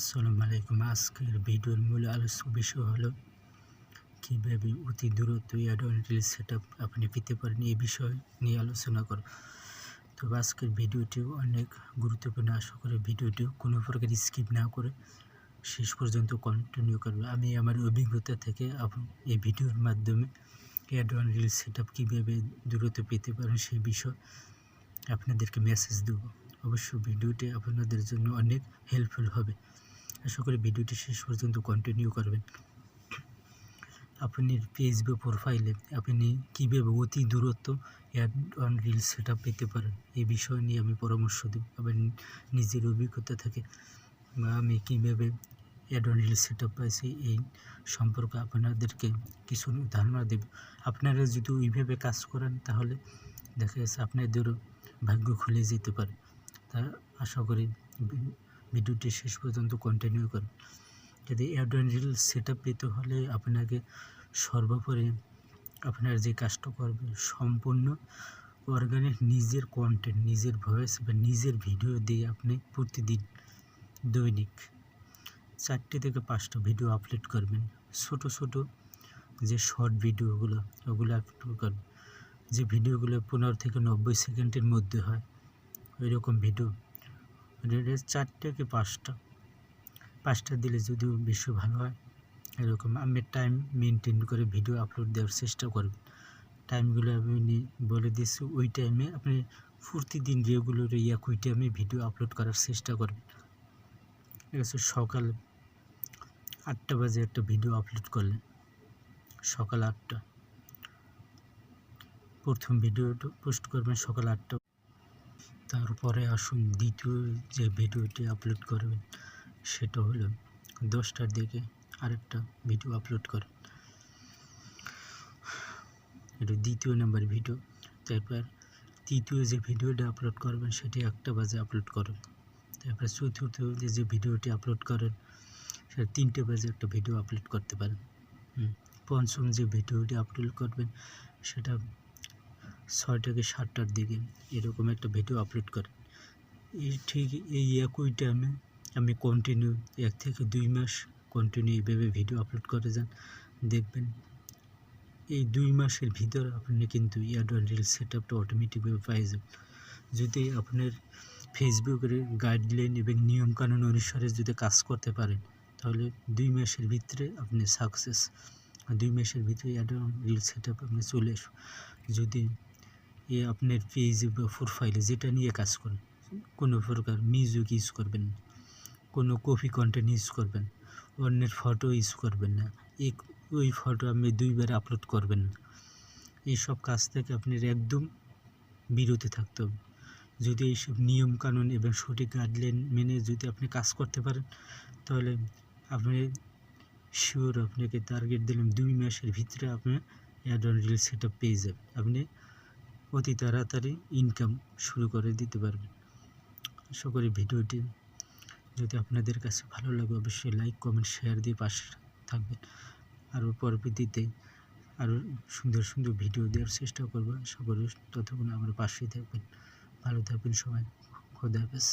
আসসালামু আলাইকুম। আজকের ভিডিওর মূল আলোচ্য বিষয় হলো কীভাবে অতি দ্রুত অ্যাড-অন রিলস সেটআপ আপনি পেতে পারেন, এই বিষয় নিয়ে আলোচনা করব। তবে আজকের ভিডিওটি অনেক গুরুত্বপূর্ণ। আশা করি ভিডিওটি কোনো প্রকার স্কিপ না করে শেষ পর্যন্ত কন্টিনিউ করবে। আমি আমার অভিজ্ঞতা থেকে এই ভিডিওর মাধ্যমে অ্যাড-অন রিলস সেটআপ কীভাবে দ্রুত পেতে পারেন সেই বিষয় আপনাদেরকে মেসেজ দেব। অবশ্যই ভিডিওটি আপনাদের জন্য অনেক হেল্পফুল হবে। আশা করি ভিডিওটি শেষ পর্যন্ত কন্টিনিউ করবেন। আপনার ফেসবুক প্রোফাইলে আপনি কীভাবে অতি দ্রুত অ্যাড-অন রিলস সেটআপ পেতে পারেন, এই বিষয় নিয়ে আমি পরামর্শ দেব। আবার নিজের অভিজ্ঞতা থেকে আমি কীভাবে অ্যাড-অন রিলস সেটআপ পাইছি এই সম্পর্কে আপনাদেরকে কিছু ধারণা দেব। আপনারা যদি ওইভাবে কাজ করেন তাহলে দেখা যাচ্ছে আপনাদেরও ভাগ্য খুলে যেতে পারে। তা আশা করি ভিডিওটি শেষ পর্যন্ত কন্টিনিউ করুন। যদি অ্যাড-অন রিলস সেটআপ পেতে হলে আপনাকে সর্বোপরি আপনার যে কাজটা করবেন সম্পূর্ণ অর্গানিক নিজের কন্টেন্ট, নিজের ভয়েস বা নিজের ভিডিও দিয়ে আপনি প্রতিদিন দৈনিক 4 থেকে 5টা ভিডিও আপলোড করবেন। ছোট যে শর্ট ভিডিওগুলো ওগুলো আপলোড করবেন। যে ভিডিওগুলো 15 থেকে 90 সেকেন্ডের মধ্যে হয় ওইরকম ভিডিও 4 থেকে 5টা দিলে যদিও বেশি ভালো হয়। এরকম আমি টাইম মেনটেন করে ভিডিও আপলোড দেওয়ার চেষ্টা করবেন। টাইমগুলো আমি বলে দিচ্ছি, ওই টাইমে আপনি প্রতিদিন রেগুলার একই টাইমে ভিডিও আপলোড করার চেষ্টা করবেন। ঠিক আছে, সকাল 8টা বাজে একটা ভিডিও আপলোড করলেন, সকাল 8টা প্রথম ভিডিওটা পোস্ট করবেন সকাল 8টা। তারপরে আসুন দ্বিতীয় যে ভিডিওটি আপলোড করবেন সেটা হলো 10টার দিকে আরেকটা ভিডিও আপলোড করেন, এটা দ্বিতীয় নাম্বার ভিডিও। তারপর তৃতীয় যে ভিডিওটা আপলোড করবেন সেটি 1টা বাজে আপলোড করবেন। তারপর চতুর্থ যে ভিডিওটি আপলোড করেন সেটা 3টে বাজে একটা ভিডিও আপলোড করতে পারেন। পঞ্চম যে ভিডিওটি আপলোড করবেন সেটা 6 থেকে 7টার দিকে এরকম একটা ভিডিও আপলোড করেন। ঠিক এই একই টাইমে আমি কন্টিনিউ 1 থেকে 2 মাস কন্টিনিউ এইভাবে ভিডিও আপলোড করে যান, দেখবেন এই 2 মাসের ভিতরে আপনি কিন্তু অ্যাড-অন রিলস সেটআপটা অটোমেটিকভাবে পেয়ে যাবেন। যদি আপনার ফেসবুকের গাইডলাইন এবং নিয়মকানুন অনুসারে যদি কাজ করতে পারেন তাহলে 2 মাসের ভিতরে আপনি সাকসেস। 2 মাসের ভিতরে অ্যাড-অন রিলস সেটআপ আপনি চলে আসুন। যদি আপনার পেজ বা প্রোফাইলে যেটা নিয়ে কাজ করেন কোনো প্রকার মিউজিক ইউজ করবেন না, কোনো কপি কন্টেন্ট ইউজ করবেন, অন্যের ফটো ইউজ করবেন না, ওই ফটো আপনি 2বার আপলোড করবেন না। এইসব কাজ থেকে আপনার একদম বিরত থাকতে হবে। যদি এইসব নিয়মকানুন এবং সঠিক গাইডলাইন মেনে যদি আপনি কাজ করতে পারেন তাহলে আপনি শিওর আপনাকে টার্গেট দিলাম 2 মাসের ভিতরে আপনি অ্যাড-অন রিলস সেটআপ পেয়ে যাবেন। আপনি অতি তাড়াতাড়ি ইনকাম শুরু করে দিতে পারবেন। আশা করি ভিডিওটি যদি আপনাদের কাছে ভালো লাগে অবশ্যই লাইক, কমেন্ট, শেয়ার দিয়ে পাশে থাকবেন। আরও পরবর্তীতে আরও সুন্দর ভিডিও দেওয়ার চেষ্টা করব। আশা করি ততক্ষণ আমার পাশেই থাকবেন। ভালো থাকবেন সবাই। খোদা হাফেজ।